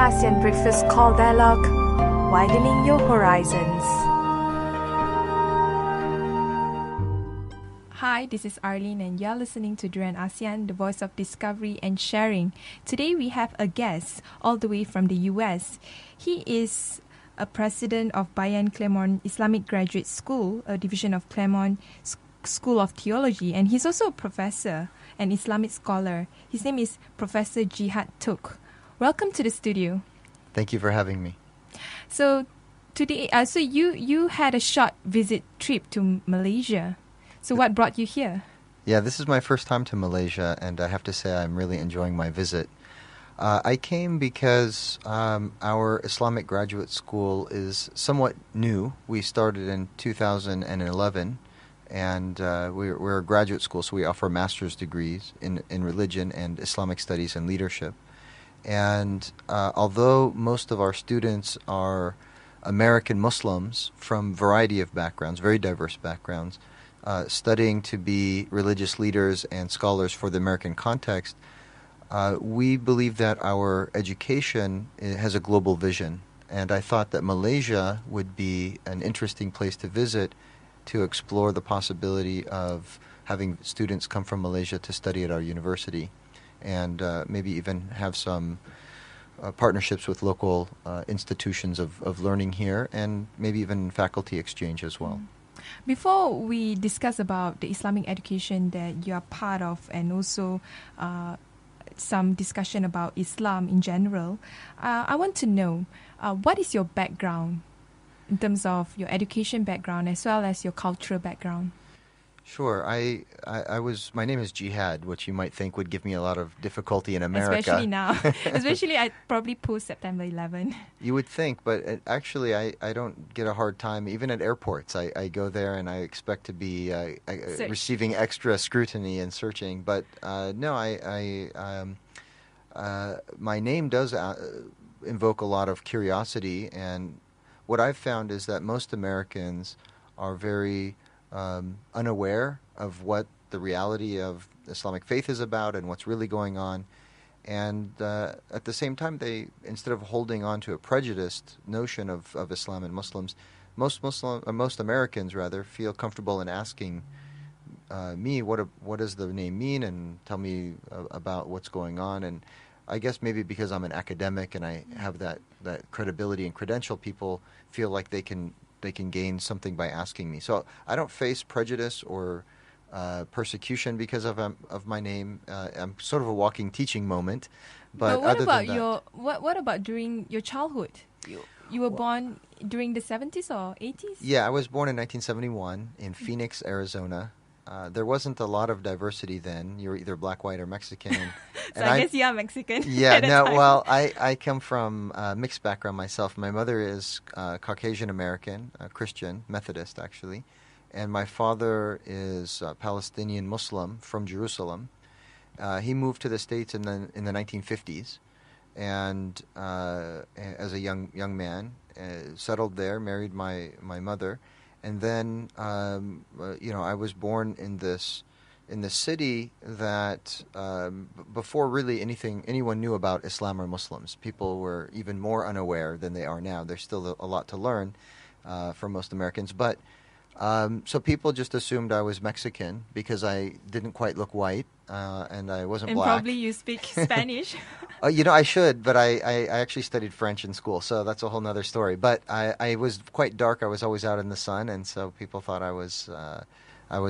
ASEAN Breakfast Call Dialogue, widening your horizons. Hi, this is Arlene and you're listening to Duran ASEAN, the voice of discovery and sharing. Today we have a guest all the way from the US. He is a president of Bayan Claremont Islamic Graduate School, a division of Claremont School of Theology, and he's also a professor, an Islamic scholar. His name is Professor Jihad Turk. Welcome to the studio. Thank you for having me. So today, you had a short visit trip to Malaysia. So what brought you here? Yeah, this is my first time to Malaysia, and I have to say I'm really enjoying my visit. I came because our Islamic graduate school is somewhat new. We started in 2011, and we're a graduate school, so we offer master's degrees in religion and Islamic studies and leadership. And although most of our students are American Muslims from a variety of backgrounds, very diverse backgrounds, studying to be religious leaders and scholars for the American context, we believe that our education has a global vision. And I thought that Malaysia would be an interesting place to visit to explore the possibility of having students come from Malaysia to study at our university, and maybe even have some partnerships with local institutions of learning here, and maybe even faculty exchange as well. Before we discuss about the Islamic education that you are part of, and also some discussion about Islam in general, I want to know what is your background in terms of your education background as well as your cultural background? Sure. My name is Jihad, which you might think would give me a lot of difficulty in America. Especially now. Especially I probably post September 11. You would think, but actually I don't get a hard time. Even at airports, I go there and I expect to be receiving extra scrutiny and searching. But no, my name does invoke a lot of curiosity. And what I've found is that most Americans are very unaware of what the reality of Islamic faith is about and what's really going on. And at the same time, they, instead of holding on to a prejudiced notion of Islam and Muslims, most Americans rather feel comfortable in asking me, what does the name mean, and tell me about what's going on. And I guess maybe because I'm an academic and I have that credibility and credential, people feel like they can gain something by asking me. So I don't face prejudice or persecution because of my name. I'm sort of a walking teaching moment. But what other about than that, what about during your childhood? You were born during the 70s or 80s? Yeah, I was born in 1971 in Phoenix, Arizona. There wasn't a lot of diversity then. You were either black, white, or Mexican. So I guess you are Mexican. Yeah, no, well, I come from a mixed background myself. My mother is Caucasian American, Christian, Methodist actually, and my father is Palestinian Muslim from Jerusalem. He moved to the States in the 1950s, and as a young man, settled there, married my mother. And then, I was born in this city that before really anyone knew about Islam or Muslims. People were even more unaware than they are now. There's still a lot to learn for most Americans. But so people just assumed I was Mexican because I didn't quite look white and I wasn't black. And probably you speak Spanish. I should, but I actually studied French in school, so that's a whole nother story. But I was quite dark. I was always out in the sun, and so people thought I was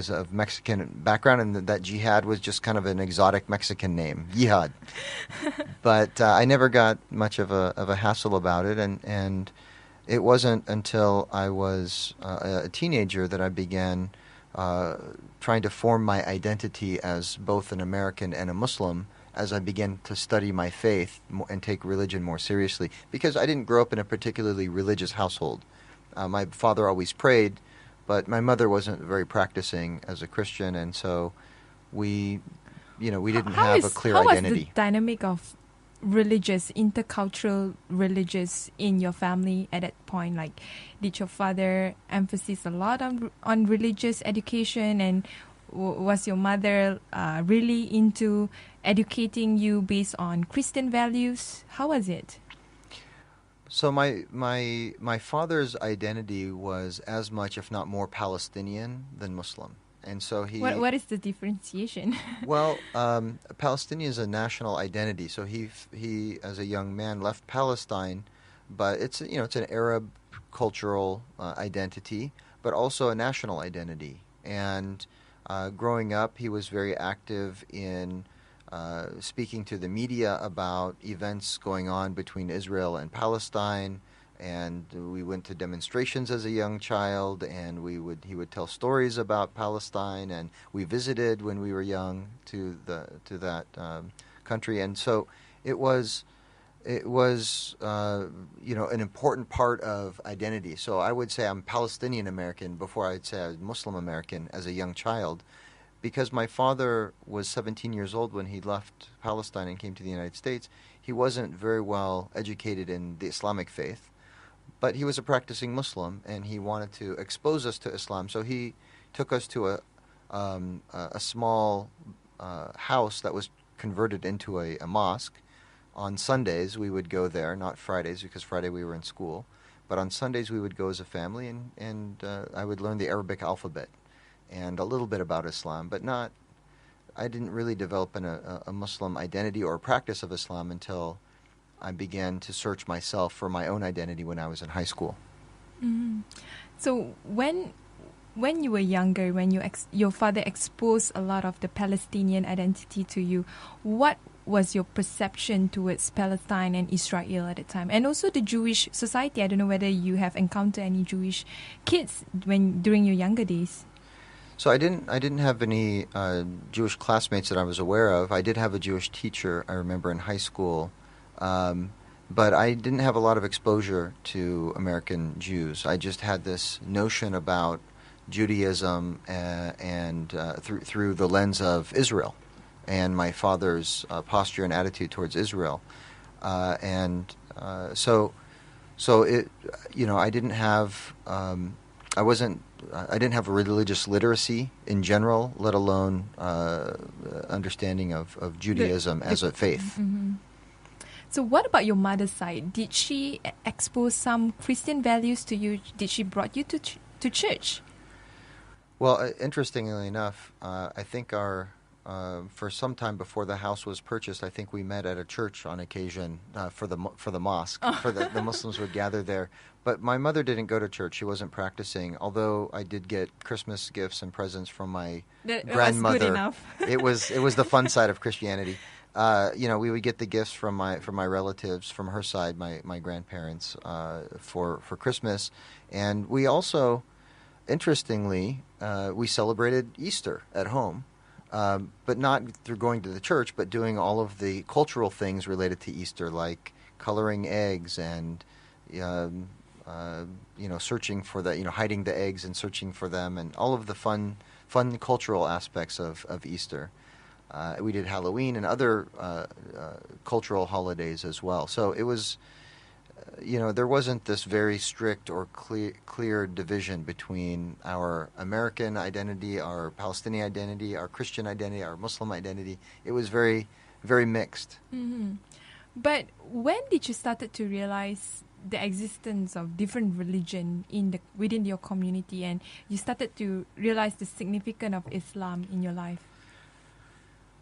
of Mexican background, and that Jihad was just kind of an exotic Mexican name, Jihad. But I never got much of a hassle about it, and it wasn't until I was a teenager that I began trying to form my identity as both an American and a Muslim, as I began to study my faith and take religion more seriously. Because I didn't grow up in a particularly religious household. My father always prayed, but my mother wasn't very practicing as a Christian, and so we didn't have a clear identity. How was the dynamic of intercultural religious in your family at that point? Like, did your father emphasize a lot on religious education, and was your mother really into educating you based on Christian values? How was it? So my father's identity was as much, if not more, Palestinian than Muslim, and so What is the differentiation? Palestinian is a national identity. So he as a young man left Palestine, but it's an Arab cultural identity, but also a national identity. And growing up, he was very active in speaking to the media about events going on between Israel and Palestine. And we went to demonstrations as a young child, and he would tell stories about Palestine, and we visited when we were young to that country, and so it was an important part of identity. So I would say I'm Palestinian American before I'd say I was Muslim American as a young child, because my father was 17 years old when he left Palestine and came to the United States. He wasn't very well educated in the Islamic faith, but he was a practicing Muslim, and he wanted to expose us to Islam. So he took us to a small house that was converted into a mosque. On Sundays, we would go there, not Fridays, because Friday we were in school. But on Sundays, we would go as a family, and I would learn the Arabic alphabet and a little bit about Islam, but not. I didn't really develop a Muslim identity or practice of Islam until I began to search myself for my own identity when I was in high school. Mm-hmm. So when you were younger, when your father exposed a lot of the Palestinian identity to you, what was your perception towards Palestine and Israel at the time, and also the Jewish society? I don't know whether you have encountered any Jewish kids during your younger days. So I didn't have any Jewish classmates that I was aware of. I did have a Jewish teacher, I remember, in high school. But I didn't have a lot of exposure to American Jews. I just had this notion about Judaism and through the lens of Israel and my father's posture and attitude towards Israel. So it, I didn't have, I didn't have a religious literacy in general, let alone understanding of Judaism as a faith. Mm-hmm. So what about your mother's side? Did she expose some Christian values to you? Did she brought you to church? Well, interestingly enough, I think for some time before the house was purchased, I think we met at a church on occasion for the mosque. For the Muslims would gather there. But my mother didn't go to church. She wasn't practicing, although I did get Christmas gifts and presents from my grandmother. Was good enough. It was the fun side of Christianity. We would get the gifts from my relatives, from her side, my grandparents, for Christmas. And we also, interestingly, we celebrated Easter at home, but not through going to the church, but doing all of the cultural things related to Easter, like coloring eggs and searching for hiding the eggs and searching for them, and all of the fun cultural aspects of Easter. We did Halloween and other cultural holidays as well. So it was, there wasn't this very strict or clear division between our American identity, our Palestinian identity, our Christian identity, our Muslim identity. It was very, very mixed. Mm-hmm. But when did you started to realize the existence of different religion within your community, and you started to realize the significance of Islam in your life?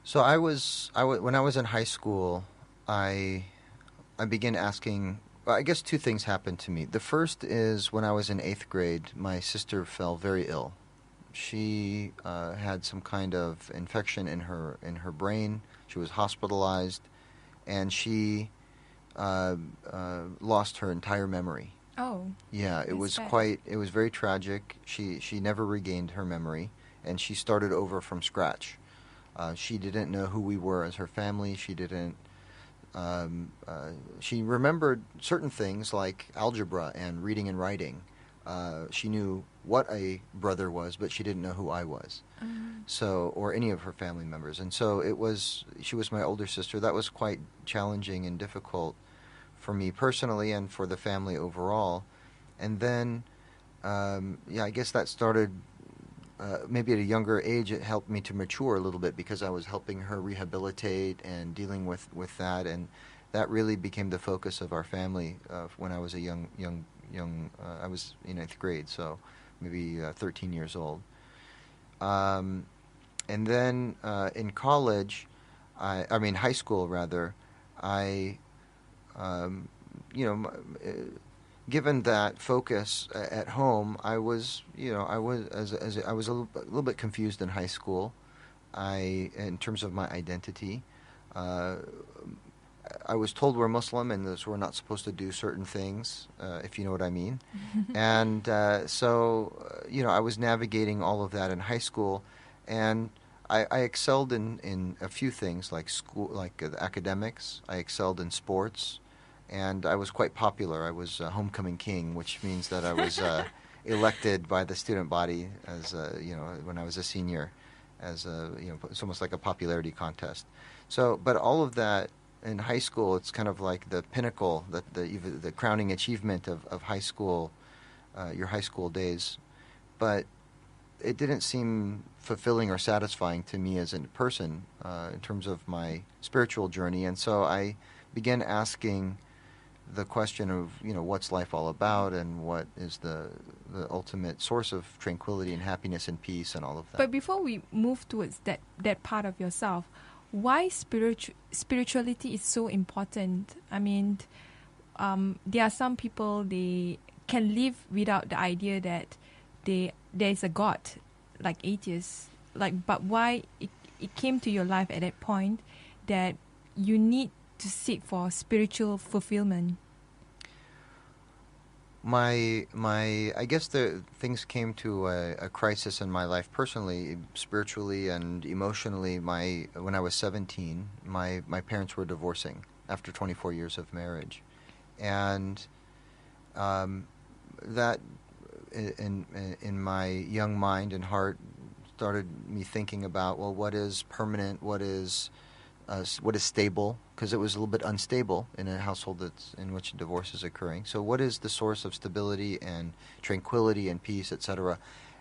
So when I was in high school, I began asking. Well, I guess two things happened to me. The first is when I was in 8th grade, my sister fell very ill. She had some kind of infection in her brain. She was hospitalized, and she lost her entire memory. Oh. Yeah, it was very tragic. She never regained her memory, and she started over from scratch. She didn't know who we were as her family. She didn't. She remembered certain things like algebra and reading and writing. She knew what a brother was, but she didn't know who I was. So, or any of her family members. And so she was my older sister. That was quite challenging and difficult for me personally and for the family overall. And then, I guess that started. Maybe at a younger age, it helped me to mature a little bit because I was helping her rehabilitate and dealing with that. And that really became the focus of our family when I was a I was in 8th grade, so maybe 13 years old. And then in college, I mean high school rather, I, um, you know, given that focus at home, I was, I was I was a little bit confused in high school. In terms of my identity, uh, I was told we're Muslim and that we're not supposed to do certain things, if you know what I mean. And I was navigating all of that in high school, and I excelled in a few things like school, like academics. I excelled in sports, and I was quite popular. I was homecoming king, which means that I was elected by the student body as when I was a senior, it's almost like a popularity contest. So, but all of that in high school, it's kind of like the pinnacle, the crowning achievement of high school, your high school days. But it didn't seem fulfilling or satisfying to me as a person in terms of my spiritual journey, and so I began asking the question of what's life all about, and what is the ultimate source of tranquility and happiness and peace and all of that. But before we move towards that part of yourself, why spirituality is so important? I mean, there are some people, they can live without the idea that there is a God, like atheists. But why it came to your life at that point that you need to seek for spiritual fulfillment? I guess the things came to a crisis in my life personally, spiritually and emotionally. When I was 17, my parents were divorcing after 24 years of marriage, and that in my young mind and heart started me thinking about, well, what is permanent, what is stable, because it was a little bit unstable in a household in which a divorce is occurring. So what is the source of stability and tranquility and peace, etc.?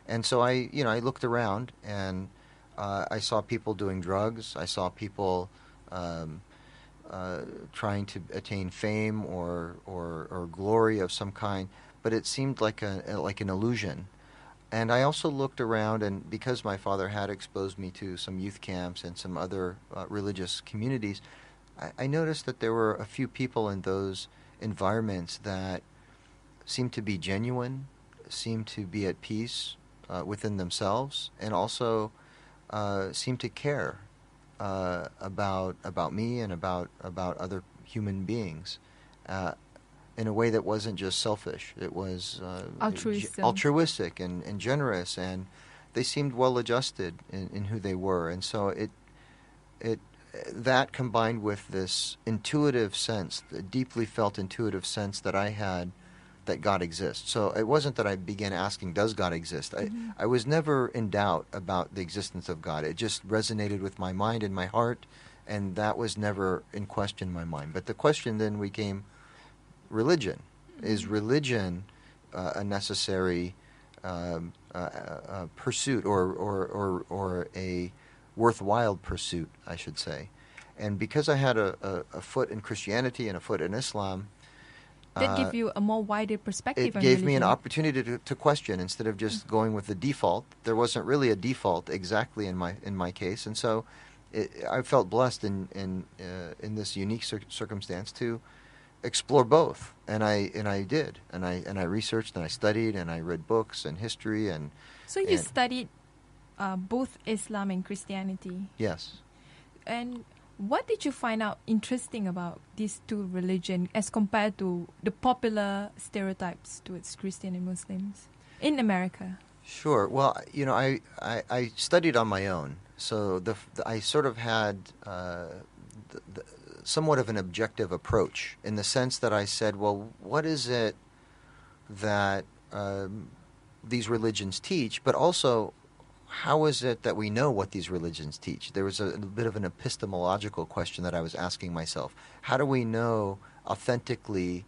And so I looked around, and I saw people doing drugs. I saw people trying to attain fame or glory of some kind, but it seemed like an illusion. And I also looked around, and because my father had exposed me to some youth camps and some other religious communities, I noticed that there were a few people in those environments that seemed to be genuine, seemed to be at peace within themselves, and also seemed to care about me and about other human beings. In a way that wasn't just selfish. It was altruistic and generous, and they seemed well adjusted in who they were. And so that combined with this intuitive sense, the deeply felt intuitive sense that I had that God exists. So it wasn't that I began asking, does God exist? I was never in doubt about the existence of God. It just resonated with my mind and my heart, and that was never in question in my mind. But the question then became, religion. Is religion a necessary pursuit or a worthwhile pursuit, I should say? And because I had a foot in Christianity and a foot in Islam, that gave you a more wider perspective it on gave religion. me an opportunity to question instead of just going with the default. There wasn't really a default exactly in my case, and so I felt blessed in this unique circumstance to explore both, and I did, and I researched and I studied and I read books and history and. So you studied both Islam and Christianity. Yes. And what did you find out interesting about these two religions as compared to the popular stereotypes towards Christian and Muslims in America? Sure. Well, I studied on my own, so I sort of had somewhat of an objective approach in the sense that I said, well, what is it that these religions teach, but also how is it that we know what these religions teach? There was a bit of an epistemological question that I was asking myself. How do we know authentically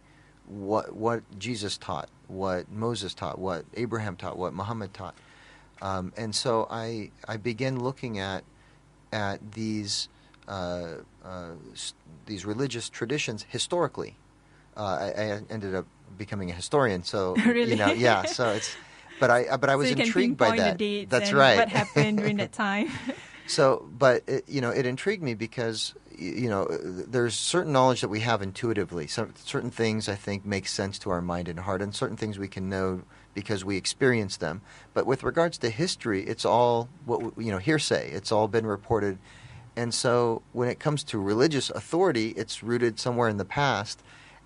what Jesus taught, what Moses taught, what Abraham taught, what Muhammad taught? And so I began looking at these these religious traditions historically. I ended up becoming a historian, so Really? yeah. So it's, but I So was you can intrigued by pinpoint the that. dates That's and right. what happened during that time. So, but it intrigued me because there's certain knowledge that we have intuitively. Certain things I think make sense to our mind and heart, and certain things we can know because we experience them. But with regards to history, it's all hearsay. It's all been reported, and so when it comes to religious authority, it's rooted somewhere in the past.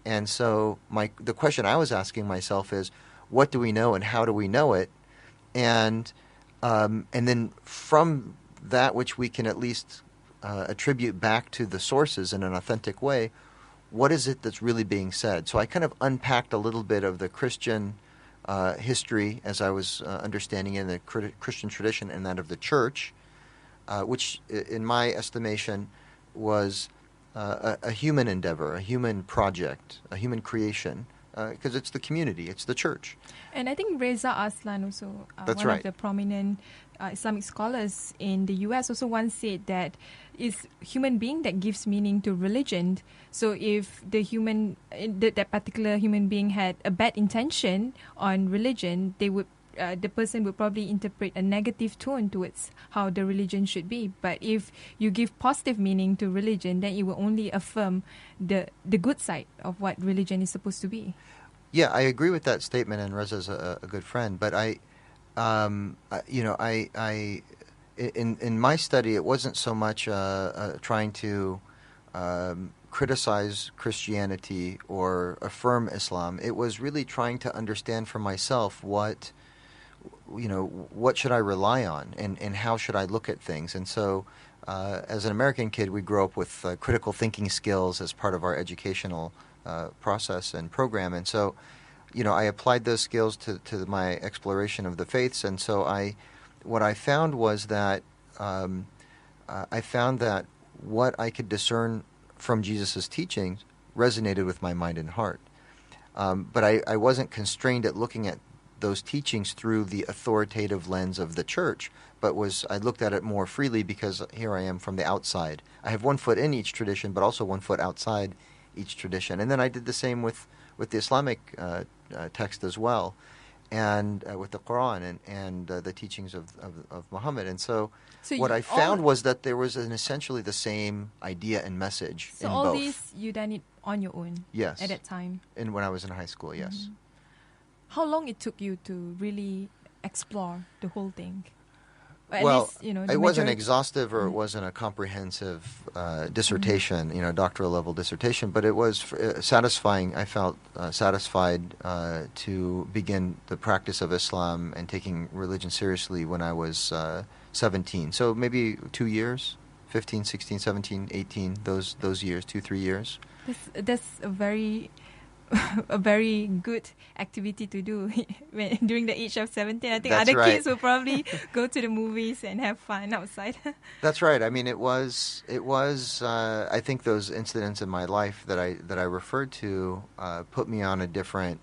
And so the question I was asking myself is, what do we know and how do we know it? And then from that which we can at least attribute back to the sources in an authentic way, what is it that's really being said? So I kind of unpacked a little bit of the Christian history as I was understanding in the Christian tradition and that of the church, which in my estimation was a human endeavor, a human project, a human creation, because it's the community, it's the church. And I think Reza Aslan also, That's one right. of the prominent Islamic scholars in the US, also once said that it's human being that gives meaning to religion. So if that particular human being had a bad intention on religion, the person would probably interpret a negative tone towards how the religion should be. But if you give positive meaning to religion, then it will only affirm the good side of what religion is supposed to be. Yeah, I agree with that statement, and Reza's a good friend. But in my study, it wasn't so much trying to criticize Christianity or affirm Islam. It was really trying to understand for myself what should I rely on, and how should I look at things. And so, as an American kid, we grew up with critical thinking skills as part of our educational process and program. And so, I applied those skills to my exploration of the faiths. And so what I found was that I found that what I could discern from Jesus' teachings resonated with my mind and heart. But I wasn't constrained at looking at those teachings through the authoritative lens of the church, but I looked at it more freely because here I am from the outside. I have one foot in each tradition, but also one foot outside each tradition. And then I did the same with the Islamic text as well, and with the Quran and the teachings of Muhammad. And so what I found was that there was essentially the same idea and message in both. So all these, you done it on your own? Yes. At that time? And when I was in high school, yes. Mm-hmm. How long it took you to really explore the whole thing? Well, it wasn't exhaustive, or it wasn't a comprehensive dissertation, doctoral level dissertation, but it was satisfying. I felt satisfied to begin the practice of Islam and taking religion seriously when I was 17. So maybe 2 years, 15, 16, 17, 18, those years, 2-3 years. That's a very good activity to do during the age of 17. I think That's other right. kids will probably go to the movies and have fun outside. That's right. I mean, it was. I think those incidents in my life that I referred to put me on a different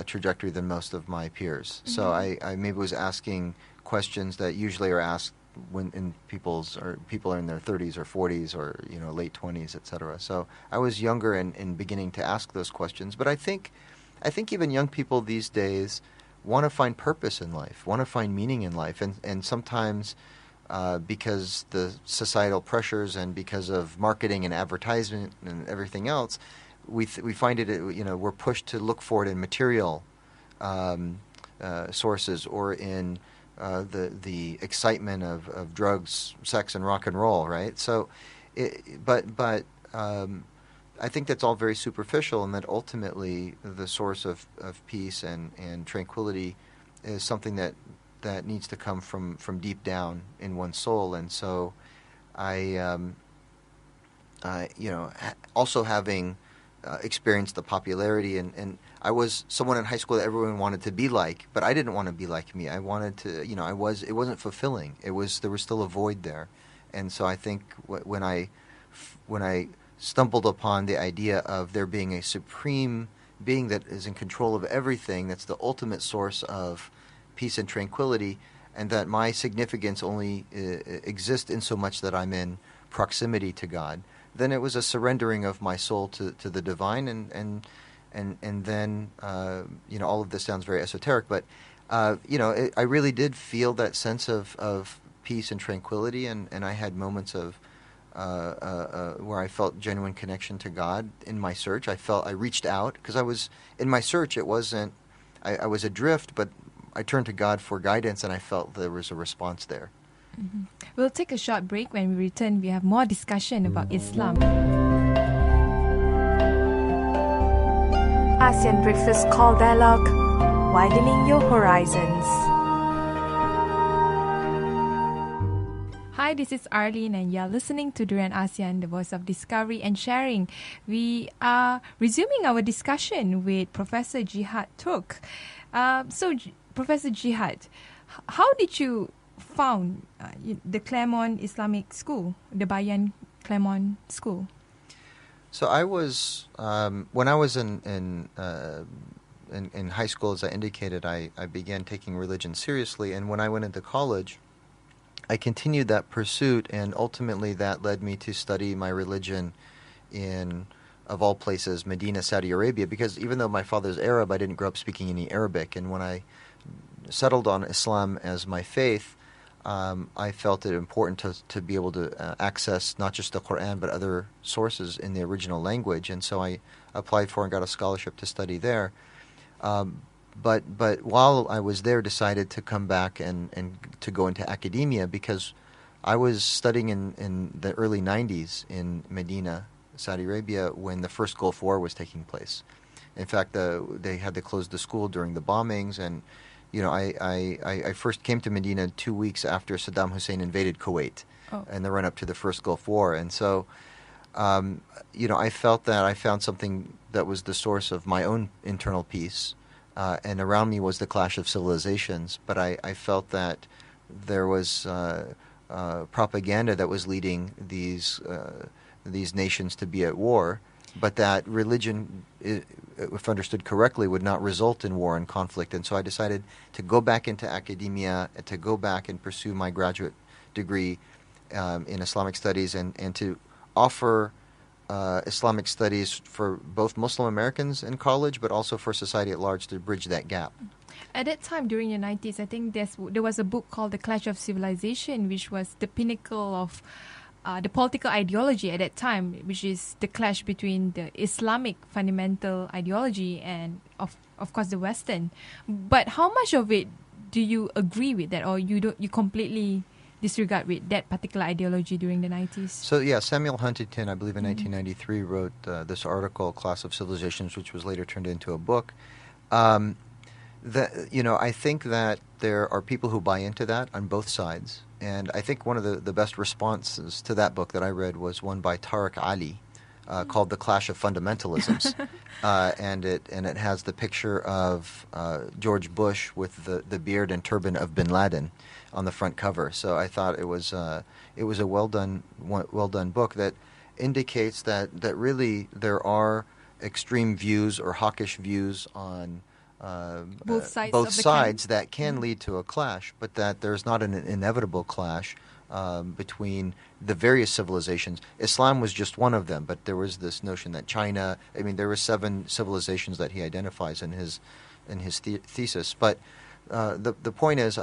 trajectory than most of my peers. Mm-hmm. So I maybe was asking questions that usually are asked when people are in their 30s or 40s or late 20s, etc. So I was younger and beginning to ask those questions. But I think even young people these days want to find purpose in life, want to find meaning in life, and sometimes because the societal pressures and because of marketing and advertisement and everything else, we find it we're pushed to look for it in material sources or in the excitement of drugs, sex, and rock and roll, right? So, but I think that's all very superficial, and that ultimately the source of peace and tranquility is something that needs to come from deep down in one's soul. And so, also having experienced the popularity and I was someone in high school that everyone wanted to be like, but I didn't want to be like me. I wanted to, it wasn't fulfilling. There was still a void there. And so I think when I stumbled upon the idea of there being a supreme being that is in control of everything, that's the ultimate source of peace and tranquility, and that my significance only exists in so much that I'm in proximity to God, then it was a surrendering of my soul to the divine, and then all of this sounds very esoteric, but I really did feel that sense of peace and tranquility, and I had moments of where I felt genuine connection to God in my search. I reached out because I was in my search. It wasn't I was adrift, but I turned to God for guidance, and I felt there was a response there. Mm-hmm. We'll take a short break. When we return, we have more discussion about Islam. ASEAN Breakfast Call Dialogue, widening your horizons. Hi, this is Arlene, and you're listening to Durian ASEAN, the voice of discovery and sharing. We are resuming our discussion with Professor Jihad Turk. Professor Jihad, how did you found the Claremont Islamic School, the Bayan Claremont School? So I was when I was in high school, as I indicated, I began taking religion seriously, and when I went into college, I continued that pursuit, and ultimately that led me to study my religion in, of all places, Medina, Saudi Arabia, because even though my father's Arab, I didn't grow up speaking any Arabic, and when I settled on Islam as my faith, I felt it important to be able to access not just the Quran but other sources in the original language, and so I applied for and got a scholarship to study there. But while I was there, decided to come back and to go into academia, because I was studying in the early 90s in Medina, Saudi Arabia, when the first Gulf War was taking place. In fact, they had to close the school during the bombings, and I first came to Medina 2 weeks after Saddam Hussein invaded Kuwait, and the run up to the first Gulf War, and so I felt that I found something that was the source of my own internal peace. And around me was the clash of civilizations, but I felt that there was propaganda that was leading these nations to be at war, but that religion, if understood correctly, would not result in war and conflict. And so I decided to go back into academia, to go back and pursue my graduate degree in Islamic studies, and to offer Islamic studies for both Muslim Americans in college, but also for society at large, to bridge that gap. At that time, during the 90s, I think there was a book called The Clash of Civilization, which was the pinnacle of the political ideology at that time, which is the clash between the Islamic fundamental ideology and, of course, the Western. But how much of it do you agree with that, or you completely disregard with that particular ideology during the 90s? So yeah, Samuel Huntington, I believe in 1993, wrote this article, Clash of Civilizations, which was later turned into a book. I think that there are people who buy into that on both sides, and I think one of the best responses to that book that I read was one by Tariq Ali, called The Clash of Fundamentalisms, and it has the picture of George Bush with the beard and turban of Bin Laden on the front cover. So I thought it was a well done book that indicates that really there are extreme views or hawkish views on both sides that can lead to a clash, but that there's not an inevitable clash between the various civilizations. Islam was just one of them, but there was this notion that China, there were 7 civilizations that he identifies in his thesis. But the point is,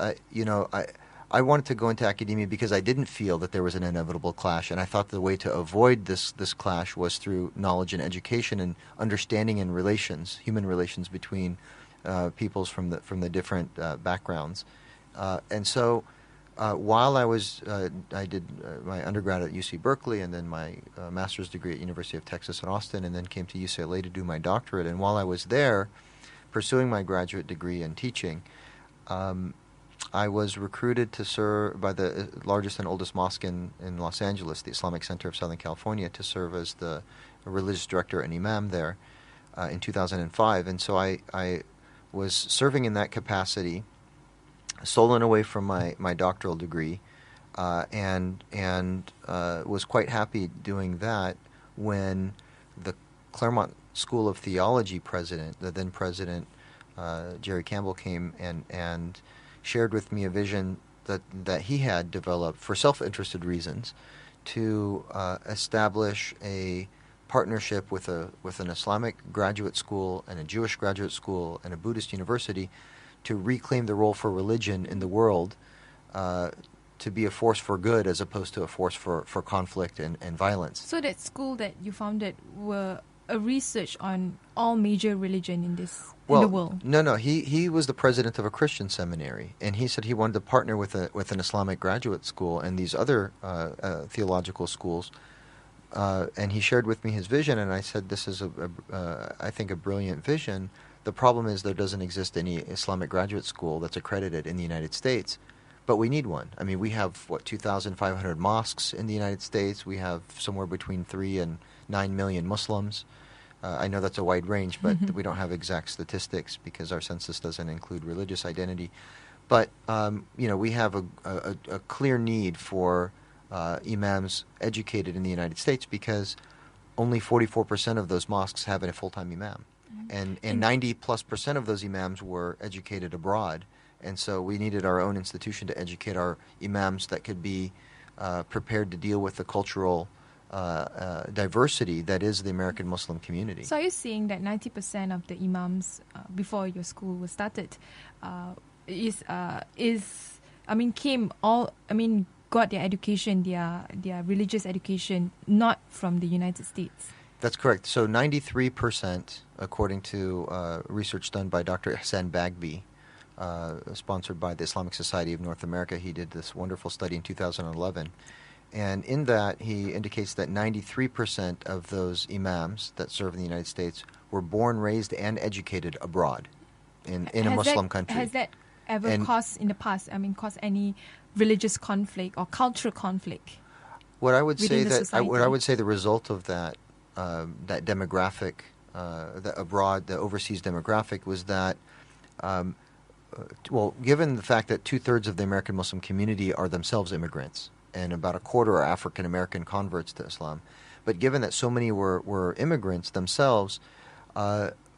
I wanted to go into academia because I didn't feel that there was an inevitable clash, and I thought the way to avoid this clash was through knowledge and education and understanding and human relations between peoples from the different backgrounds. And so while I did my undergrad at UC Berkeley, and then my master's degree at University of Texas in Austin, and then came to UCLA to do my doctorate, and while I was there pursuing my graduate degree in teaching, I was recruited to serve by the largest and oldest mosque in Los Angeles, the Islamic Center of Southern California, to serve as the religious director and imam there in 2005. And so I was serving in that capacity, stolen away from my doctoral degree, and was quite happy doing that when the Claremont School of Theology president, the then president, Jerry Campbell, came and shared with me a vision that he had developed for self-interested reasons to establish a partnership with an Islamic graduate school and a Jewish graduate school and a Buddhist university to reclaim the role for religion in the world, to be a force for good as opposed to a force for conflict and violence. So that school that you founded were a research on all major religion in the world? No. He was the president of a Christian seminary, and he said he wanted to partner with an Islamic graduate school and these other theological schools. And he shared with me his vision, and I said, this is, I think, a brilliant vision. The problem is there doesn't exist any Islamic graduate school that's accredited in the United States, but we need one. I mean, we have, 2,500 mosques in the United States. We have somewhere between 3 and 9 million Muslims. I know that's a wide range, but we don't have exact statistics because our census doesn't include religious identity. But, we have a clear need for imams educated in the United States because only 44% of those mosques have a full-time imam. And 90+% of those imams were educated abroad. And so we needed our own institution to educate our imams that could be prepared to deal with the cultural diversity that is the American Muslim community. So are you saying that 90% of the imams before your school was started got their education, their religious education, not from the United States? That's correct. So 93%, according to research done by Dr. Hassan Bagby, sponsored by the Islamic Society of North America. He did this wonderful study in 2011. And in that, he indicates that 93% of those imams that serve in the United States were born, raised, and educated abroad in a Muslim country. Has that ever caused any religious conflict or cultural conflict? What I would say society? I would say the result of that demographic, the overseas demographic, was that, given the fact that 2/3 of the American Muslim community are themselves immigrants, and about 1/4 are African American converts to Islam, but given that so many were immigrants themselves,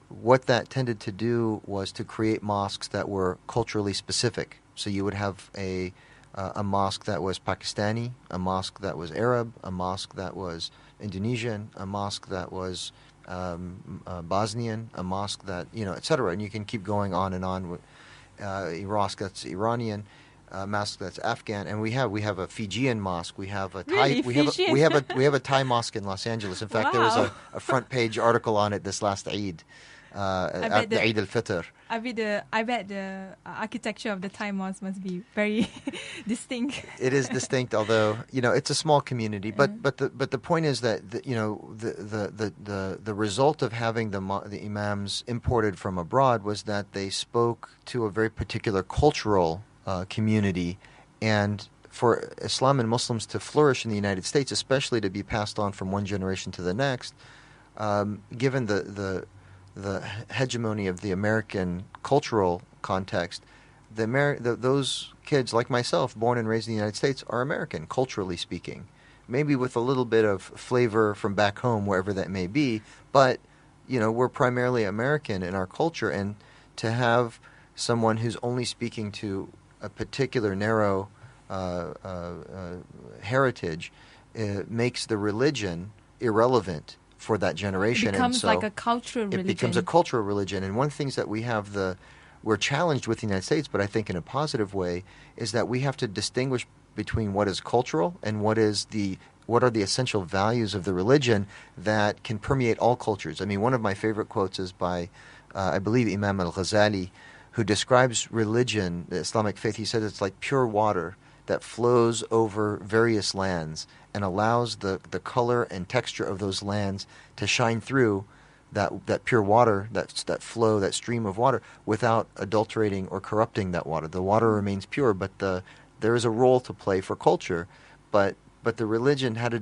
what that tended to do was to create mosques that were culturally specific. So you would have a mosque that was Pakistani, a mosque that was Arab, a mosque that was Indonesian, a mosque that was Bosnian, a mosque that, etc. And you can keep going on and on with a mosque that's Iranian, a mosque that's Afghan, and we have a Fijian mosque. We have a Thai. We have a Thai mosque in Los Angeles. In fact, there was a front page article on it this last Eid. At the Eid al-Fitr. I bet the architecture of the Thai mosque must be very distinct. It is distinct, although it's a small community. But the point is that the result of having the imams imported from abroad was that they spoke to a very particular cultural community, and for Islam and Muslims to flourish in the United States, especially to be passed on from one generation to the next, given the hegemony of the American cultural context, those kids, like myself, born and raised in the United States, are American, culturally speaking. Maybe with a little bit of flavor from back home, wherever that may be, but, we're primarily American in our culture, and to have someone who's only speaking to a particular narrow heritage makes the religion irrelevant for that generation. It becomes like a cultural religion. It becomes a cultural religion. And one of the things that we're challenged with in the United States, but I think in a positive way, is that we have to distinguish between what is cultural and what are the essential values of the religion that can permeate all cultures. I mean, one of my favorite quotes is by, I believe, Imam al-Ghazali, who describes religion, the Islamic faith. He says it's like pure water that flows over various lands and allows the color and texture of those lands to shine through that pure water, that flow, that stream of water, without adulterating or corrupting that water. The water remains pure, but there is a role to play for culture, but the religion had to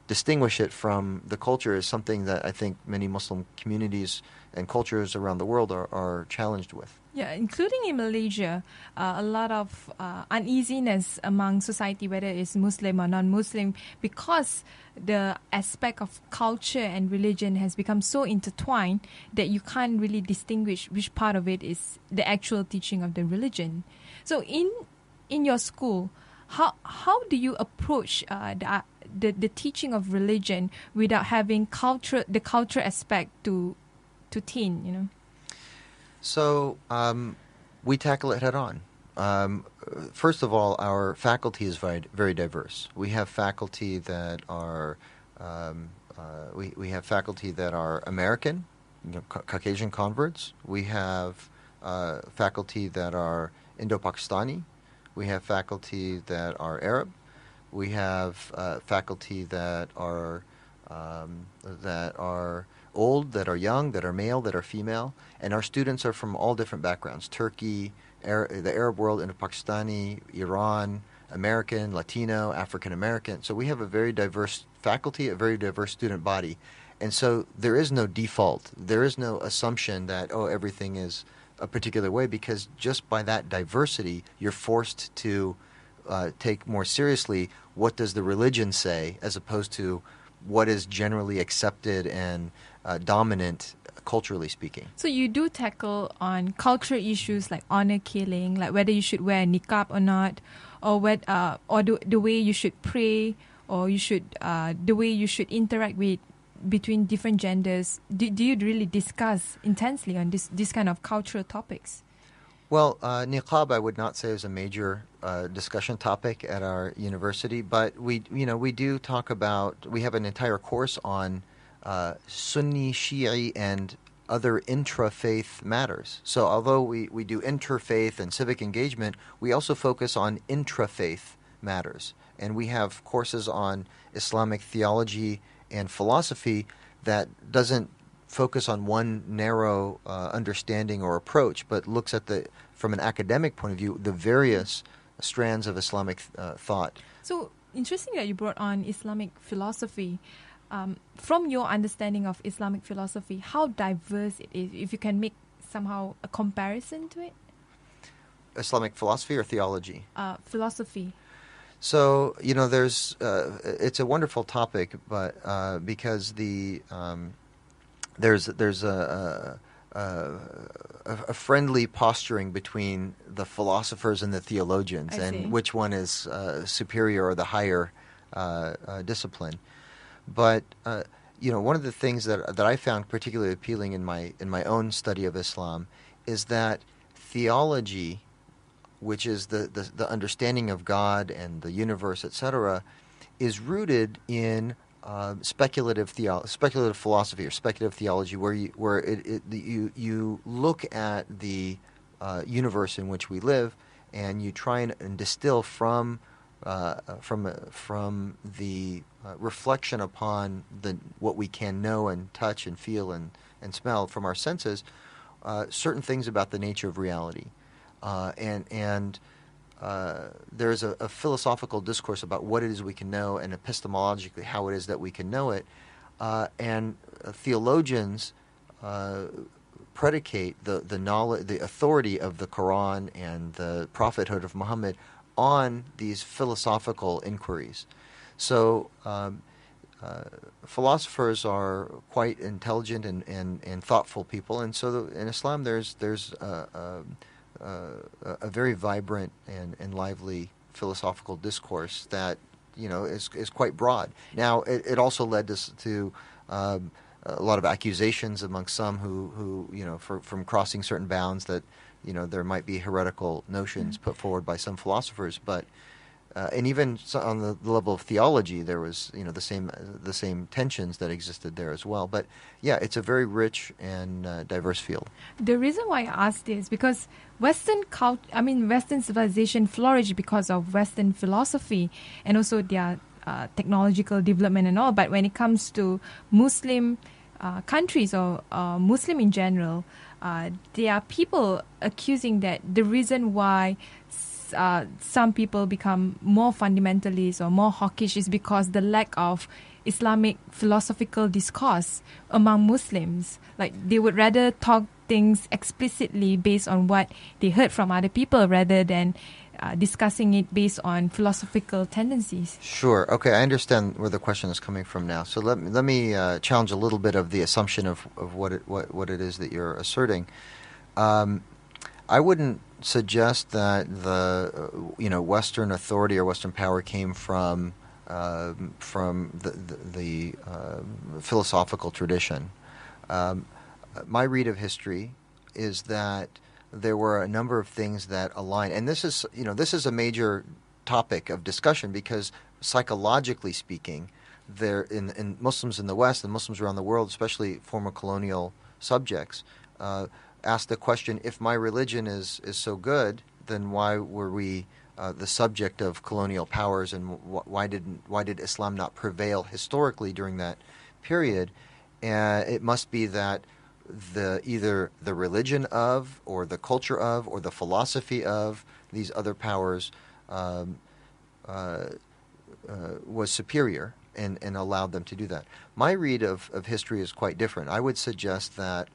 distinguish it from the culture is something that I think many Muslim communities and cultures around the world are challenged with. Yeah, including in Malaysia, a lot of uneasiness among society, whether it's Muslim or non-Muslim, because the aspect of culture and religion has become so intertwined that you can't really distinguish which part of it is the actual teaching of the religion. So in your school, how do you approach the teaching of religion without having the culture aspect to teen, you know? So we tackle it head on. First of all, our faculty is very, very diverse. We have faculty that are we have faculty that are American, Caucasian converts. We have faculty that are Indo-Pakistani. We have faculty that are Arab. We have faculty that are old, that are young, that are male, that are female, and our students are from all different backgrounds: Turkey, the Arab world, Indo-Pakistani, Iran, American, Latino, African American. So we have a very diverse faculty, a very diverse student body, and so there is no default. There is no assumption that everything is a particular way, because just by that diversity, you're forced to take more seriously what does the religion say, as opposed to what is generally accepted and dominant culturally speaking. So you do tackle on cultural issues like honor killing, like whether you should wear niqab or not, or the way you should pray, or the way you should interact between different genders. Do you really discuss intensely on this kind of cultural topics? Well, niqab I would not say is a major discussion topic at our university, but we do talk about. We have an entire course on Sunni, Shi'i, and other intra-faith matters. So although we do interfaith and civic engagement, we also focus on intra-faith matters. And we have courses on Islamic theology and philosophy that doesn't focus on one narrow understanding or approach, but looks at from an academic point of view, the various strands of Islamic thought. So interesting that you brought on Islamic philosophy. From your understanding of Islamic philosophy, how diverse it is, if you can make somehow a comparison to it? Islamic philosophy or theology? Philosophy. So, there's it's a wonderful topic, but because there's a friendly posturing between the philosophers and the theologians, and which one is superior or the higher discipline. But one of the things that I found particularly appealing in my own study of Islam is that theology, which is the understanding of God and the universe, etc., is rooted in speculative philosophy or speculative theology, where you look at the universe in which we live, and you try and distill from the reflection upon what we can know and touch and feel and smell from our senses, certain things about the nature of reality, and there's a philosophical discourse about what it is we can know, and epistemologically how it is that we can know it, and theologians predicate the knowledge, the authority of the Quran and the prophethood of Muhammad on these philosophical inquiries. So philosophers are quite intelligent and thoughtful people, and so in Islam there's a very vibrant and lively philosophical discourse that is quite broad. Now it also led to a lot of accusations among some who from crossing certain bounds, that there might be heretical notions put forward by some philosophers, but and even on the level of theology, there was the same tensions that existed there as well. But yeah, it's a very rich and diverse field. The reason why I asked this because Western civilization flourished because of Western philosophy and also their technological development and all. But when it comes to Muslim countries or Muslim in general, there are people accusing that the reason why some people become more fundamentalist or more hawkish is because the lack of Islamic philosophical discourse among Muslims. Like they would rather talk things explicitly based on what they heard from other people rather than discussing it based on philosophical tendencies. Sure. Okay, I understand where the question is coming from now. So let me challenge a little bit of the assumption of what it is that you're asserting. I wouldn't suggest that the Western authority or Western power came from the philosophical tradition. Um, my read of history is that there were a number of things that align, and this is a major topic of discussion because psychologically speaking, there in Muslims in the West and Muslims around the world, especially former colonial subjects, ask the question: if my religion is so good, then why were we the subject of colonial powers, and why did Islam not prevail historically during that period? It must be that either the religion of, or the culture of, or the philosophy of these other powers um, uh, was superior and allowed them to do that. My read of history is quite different. I would suggest that,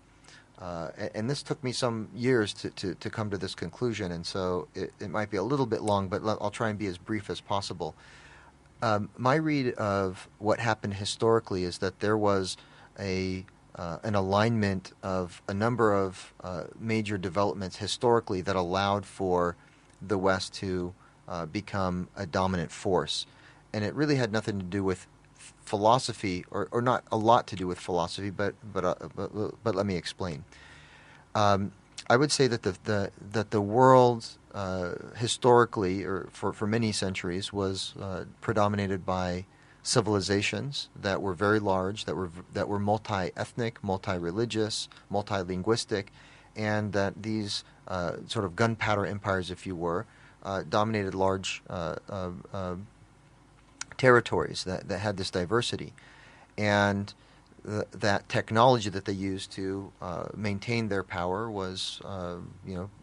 and this took me some years to come to this conclusion, and so it might be a little bit long, but I'll try and be as brief as possible. My read of what happened historically is that there was an alignment of a number of major developments historically that allowed for the West to become a dominant force. And it really had nothing to do with philosophy, or not a lot to do with philosophy, but let me explain. I would say that the world historically, or for many centuries, was predominated by civilizations that were very large, that were multi-ethnic, multi-religious, multi-linguistic, and that these sort of gunpowder empires, if you were, dominated large territories that had this diversity, and that technology that they used to maintain their power was,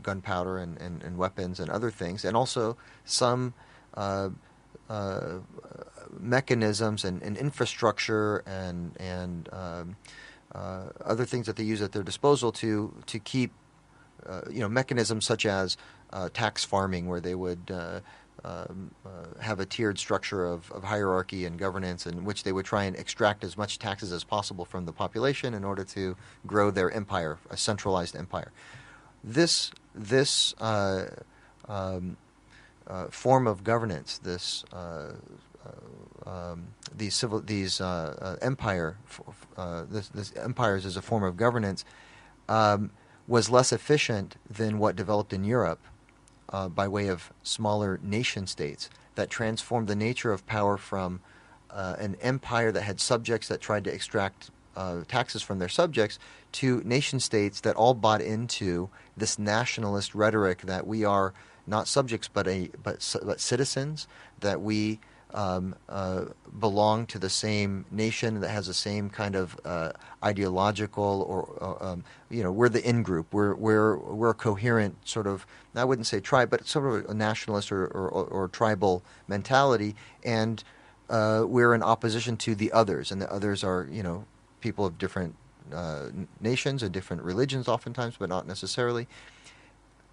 gunpowder and weapons and other things, and also some mechanisms and infrastructure and other things that they use at their disposal to keep mechanisms such as tax farming, where they would have a tiered structure of hierarchy and governance, in which they would try and extract as much taxes as possible from the population in order to grow their empire, a centralized empire. This form of governance, these empires as a form of governance, was less efficient than what developed in Europe by way of smaller nation states that transformed the nature of power from an empire that had subjects that tried to extract taxes from their subjects to nation states that all bought into this nationalist rhetoric that we are not subjects but citizens, that we belong to the same nation that has the same kind of ideological, we're the in-group. We're a coherent sort of, I wouldn't say tribe, but sort of a nationalist or tribal mentality, and we're in opposition to the others, and the others are, people of different nations and different religions oftentimes, but not necessarily.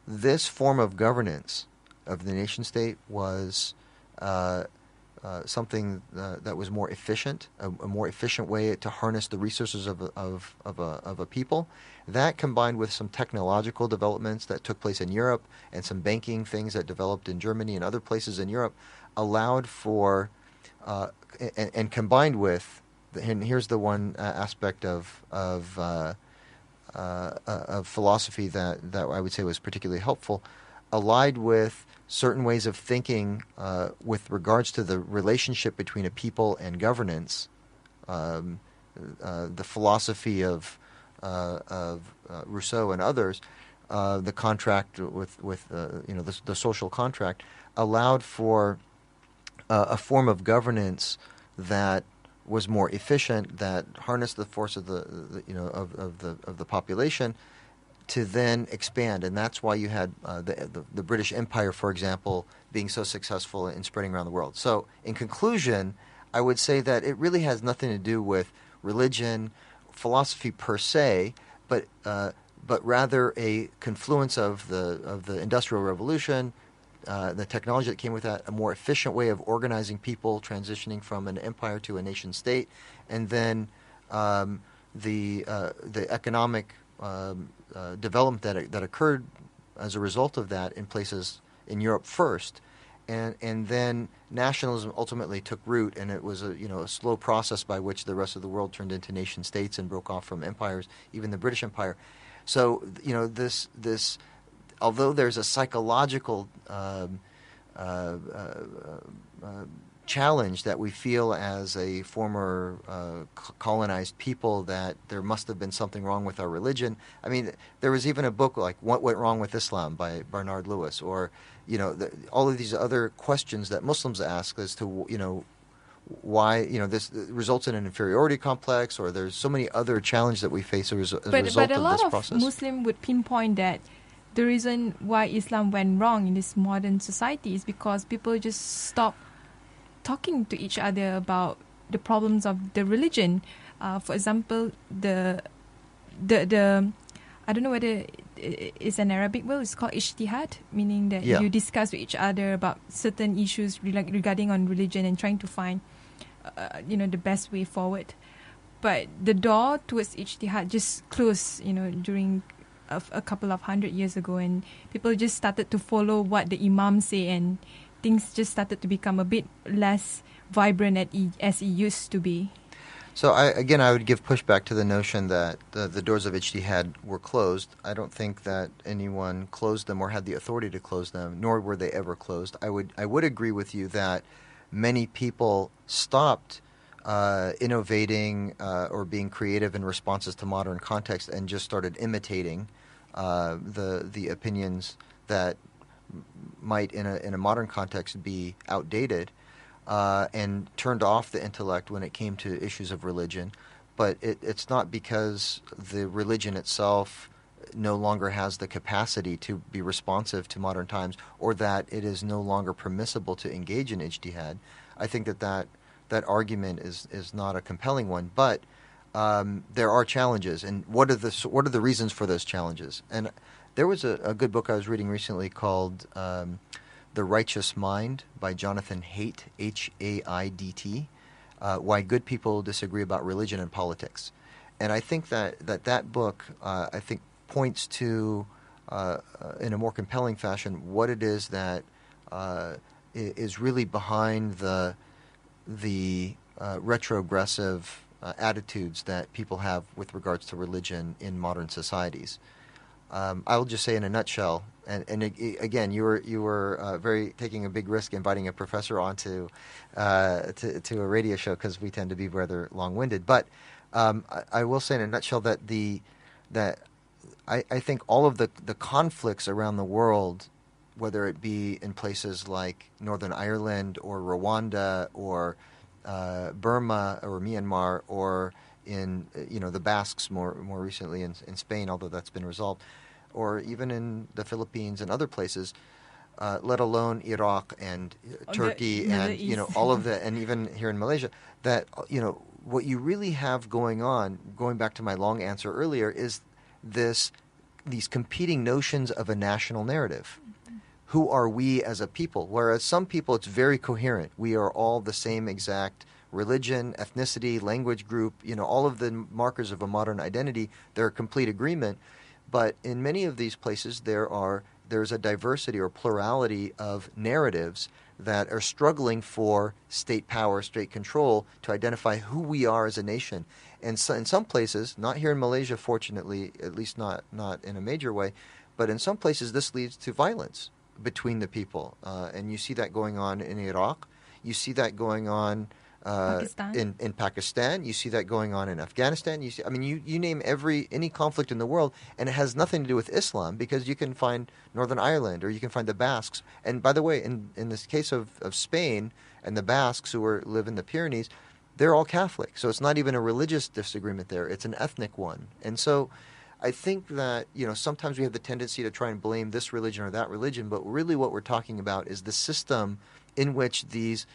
This form of governance of the nation state was something that was more efficient, a more efficient way to harness the resources of a people. That, combined with some technological developments that took place in Europe and some banking things that developed in Germany and other places in Europe, allowed for, and combined with, and here's the one aspect of philosophy that I would say was particularly helpful, allied with certain ways of thinking with regards to the relationship between a people and governance, the philosophy of Rousseau and others, the contract with the social contract, allowed for a form of governance that was more efficient, that harnessed the force of the population to then expand. And that's why you had the British Empire, for example, being so successful in spreading around the world. So in conclusion, I would say that it really has nothing to do with religion, philosophy per se, but rather a confluence of the Industrial Revolution, the technology that came with that, a more efficient way of organizing people, transitioning from an empire to a nation state, and then the economic development that occurred as a result of that in places in Europe first. And then nationalism ultimately took root, and it was a slow process by which the rest of the world turned into nation states and broke off from empires, even the British Empire. So this although there's a psychological challenge that we feel as a former colonized people, that there must have been something wrong with our religion. I mean, there was even a book like "What Went Wrong with Islam" by Bernard Lewis, or all of these other questions that Muslims ask as to why this results in an inferiority complex, or there's so many other challenges that we face as a result of this process. But a lot of Muslims would pinpoint that the reason why Islam went wrong in this modern society is because people just stop talking to each other about the problems of the religion. For example, the I don't know whether it's an Arabic word. It's called ijtihad, meaning that you discuss with each other about certain issues regarding on religion and trying to find the best way forward. But the door towards ijtihad just closed during a couple of 100 years ago, and people just started to follow what the Imams say, and things just started to become a bit less vibrant as it used to be. So I would give pushback to the notion that the doors of ijtihad were closed. I don't think that anyone closed them or had the authority to close them, nor were they ever closed. I would agree with you that many people stopped innovating or being creative in responses to modern context and just started imitating the opinions that might in a modern context be outdated, and turned off the intellect when it came to issues of religion. But it's not because the religion itself no longer has the capacity to be responsive to modern times, or that it is no longer permissible to engage in ijtihad. I think that argument is not a compelling one, but there are challenges, and what are the reasons for those challenges? And there was a good book I was reading recently called The Righteous Mind by Jonathan Haidt, Haidt, Why Good People Disagree About Religion and Politics. And I think that book I think points to in a more compelling fashion what it is that is really behind the retrogressive attitudes that people have with regards to religion in modern societies. I will just say in a nutshell, and again, you were very taking a big risk inviting a professor onto to a radio show, because we tend to be rather long-winded. But I will say in a nutshell that I think all of the conflicts around the world, whether it be in places like Northern Ireland or Rwanda or Burma or Myanmar, or in the Basques more recently in Spain, although that's been resolved, or even in the Philippines and other places, let alone Iraq and Turkey and all of the, and even here in Malaysia, that what you really have going on, going back to my long answer earlier, is these competing notions of a national narrative. Who are we as a people? Whereas some people, it's very coherent. We are all the same exact religion, ethnicity, language group, all of the markers of a modern identity, they're a complete agreement. But in many of these places, there's a diversity or plurality of narratives that are struggling for state power, state control, to identify who we are as a nation. And so in some places, not here in Malaysia, fortunately, at least not in a major way, but in some places this leads to violence between the people. And you see that going on in Iraq. You see that going on in Pakistan. You see that going on in Afghanistan. You name any conflict in the world, and it has nothing to do with Islam, because you can find Northern Ireland, or you can find the Basques. And by the way, in this case of Spain and the Basques who live in the Pyrenees, they're all Catholic. So it's not even a religious disagreement there. It's an ethnic one. And so I think that, sometimes we have the tendency to try and blame this religion or that religion, but really what we're talking about is the system in which these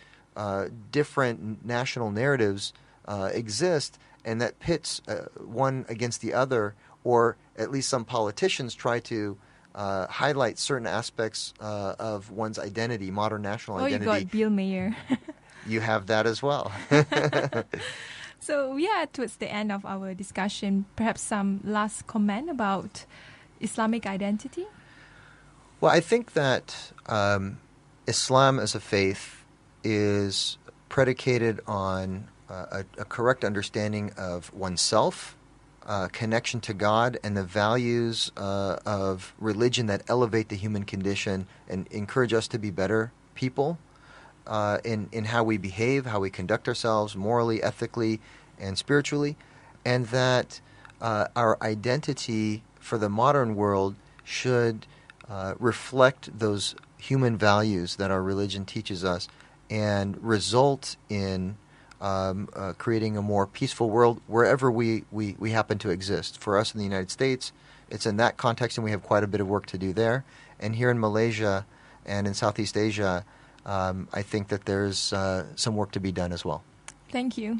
different national narratives exist, and that pits one against the other, or at least some politicians try to highlight certain aspects of one's identity, modern national identity. Oh, you got Bill Mayer. You have that as well. So we are towards the end of our discussion. Perhaps some last comment about Islamic identity? Well, I think that Islam as a faith is predicated on a correct understanding of oneself, connection to God, and the values of religion that elevate the human condition and encourage us to be better people in how we behave, how we conduct ourselves morally, ethically, and spiritually, and that our identity for the modern world should reflect those human values that our religion teaches us and result in creating a more peaceful world wherever we happen to exist. For us in the United States, it's in that context, and we have quite a bit of work to do there. And here in Malaysia and in Southeast Asia, I think that there's some work to be done as well. Thank you.